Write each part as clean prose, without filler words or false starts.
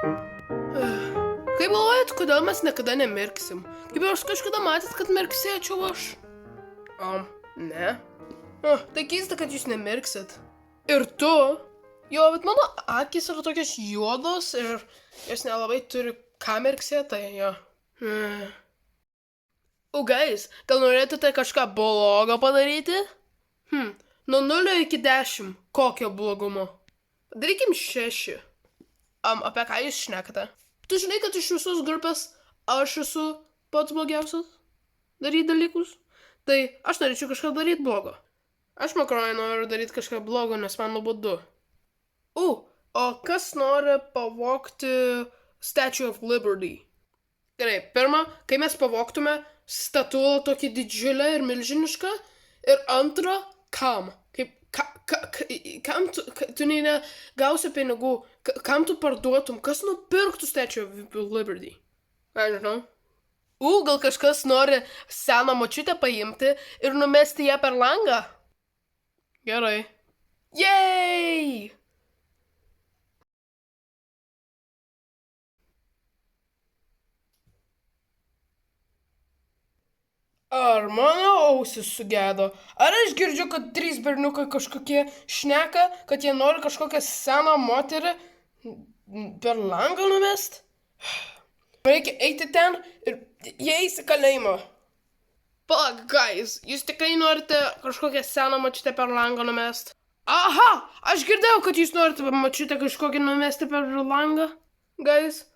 Kaip galvojat, kodėl mes niekada nemirksim? Kaip jūs kažkada matėt, kad mirksėčiau aš? Ne. Tai keista, kad jūs nemirksit. Ir tu? Jo, bet mano akys yra tokios juodos ir jos nelabai turi ką mirksėti, tai jo. Guys, gal norėtumėte kažką blogo padaryti? Nuo 0 iki 10. Kokio blogumo? Darykim 6. Apie ką jūs šnekate? Tu žinai, kad iš visos grupės aš esu pats blogiausias daryti dalykus? Tai aš norėčiau kažką daryti blogo. Aš makaronai noriu daryti kažką blogo, nes man nuobodu. O kas nori pavogti Statue of Liberty? Gerai, pirma, kai mes pavogtume statulą tokį didžiulę ir milžinišką. Ir antra, kam? Kam tu negausi pinigų? Kam tu parduotum? Kas nupirktų Statue of Liberty? Aš žinau. Gal kažkas nori seną močiutę paimti ir numesti ją per langą? Gerai. Jej! Ar mano ausis sugedo? Ar aš girdžiu, kad 3 berniukai kažkokie šneka, kad jie nori kažkokią seną moterį per langą numest? Reikia eiti ten ir jie eis į kalėjimą. Palauk, guys, jūs tikrai norite kažkokią seną močiutę per langą numest? Aha, aš girdėjau, kad jūs norite močiutę kažkokią numesti per langą. Guys,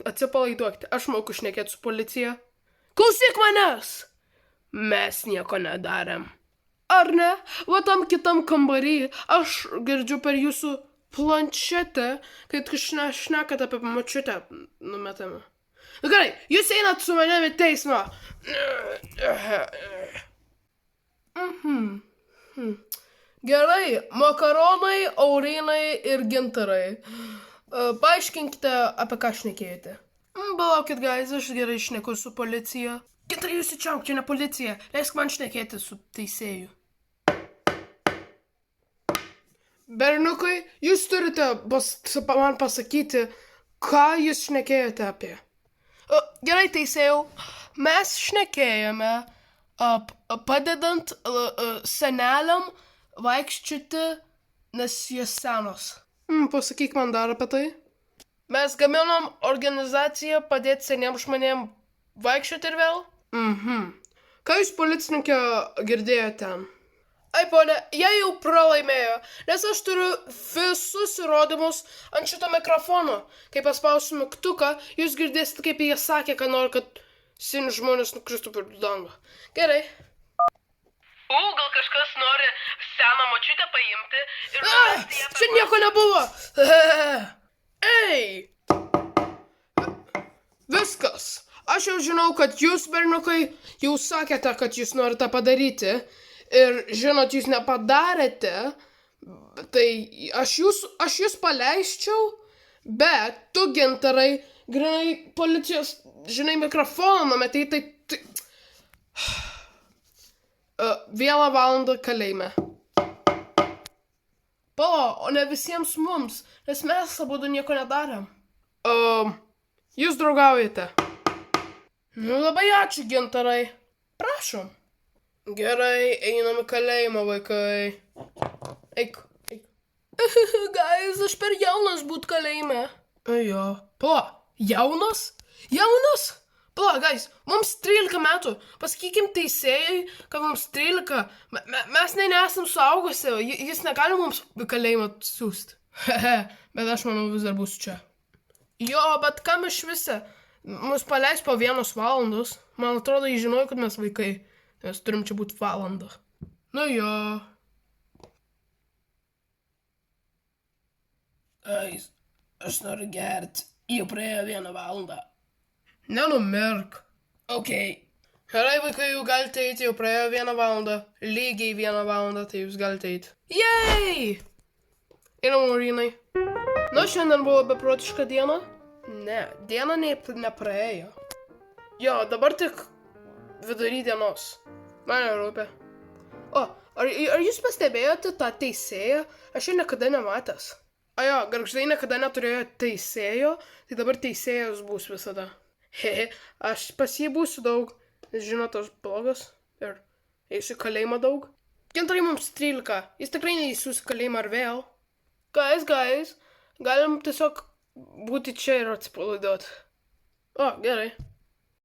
atsipalaiduokite, aš moku šnekėti su policija. Klausyk manęs! Mes nieko nedarėm. Ar ne? Va tam kitam kambarį aš girdžiu per jūsų planšetę, kad šnekate apie močiutę numetamą. Gerai, jūs einat su manimi į teismą. Gerai, makaronai, aurinai ir gintarai. Paaiškinkite, apie ką šnekėjote. Palaukit, guys, aš gerai šneku su policija. Gintarai, jūs įčiauk, čia ne policija. Leisk man šnekėti su teisėju. Berniukai, jūs turite man pasakyti, ką jūs šnekėjote apie. Gerai, teisėjau, mes šnekėjome padedant seneliam vaikščioti, nes jūs senos. Pasakyk man dar apie tai. Mes gaminom organizaciją padėti seniems žmonėms vaikščioti ir vėl. Ką jūs, policininkė, girdėjote ten? Ai, ponė, jie jau pralaimėjo, nes aš turiu visus įrodymus ant šito mikrofono. Kai paspausiu mygtuką, jūs girdėsite, kaip jie sakė, kad nori, kad seni žmonės nukristų per langą. Gerai. Gal kažkas nori seną močiutę paimti ir... Čia nieko nebuvo! Ei! Viskas. Aš jau žinau, kad jūs, berniukai, jau sakėte, kad jūs norite padaryti. Ir žinot, jūs nepadarėte. Tai aš jūs paleisčiau. Bet tu, gintarai, grinai policijos, žinai, mikrofoną numetei, tai... 1 valandą kalėjime. O ne visiems mums, nes mes abudu nieko nedarėm. Jūs draugaujate. Labai ačiū, gintarai. Prašom. Gerai, einam į kalėjimą, vaikai. Eik. Guys, aš per jaunas būt kalėjime. Jo. Jaunas? Jaunas? Guys, mums 13 metų. Pasakykim teisėjai, kad mums 13. Mes nesam suaugusi. Jis negali mums į kalėjimą siūsti. Bet aš manau vis dar būsiu čia. Jo, bet kam iš visi? Mus paleis po 1 valandos. Man atrodo, jis žinojo, kad mes vaikai. Mes turim čia būti valandą. Nu jo. Aš noriu gerti. Jau praėjo 1 valandą. Nenumirk. Ok. Gerai, vaikai, jau galite eiti, jau praėjo 1 valandą. Lygiai 1 valandą, tai jūs galite eiti. Jej! Einam, Aurinai. Šiandien buvo beprotiška diena? Ne, diena nepraėjo. Jo, dabar tik vidury dienos. Man nerūpi. Ar jūs pastebėjote tą teisėją? Aš jo niekada nematęs. O jo, gargždai niekada neturėjo teisėjo, tai dabar teisėjas bus visada. Hehe, aš pas jį būsiu daug, jis žino tos blogas ir eisiu į kalėjimą daug. Gintarai mums 13, jis tikrai neįsiūs į kalėjimą ar vėl. Guys, galim tiesiog būti čia ir atsipalaiduoti. O, gerai.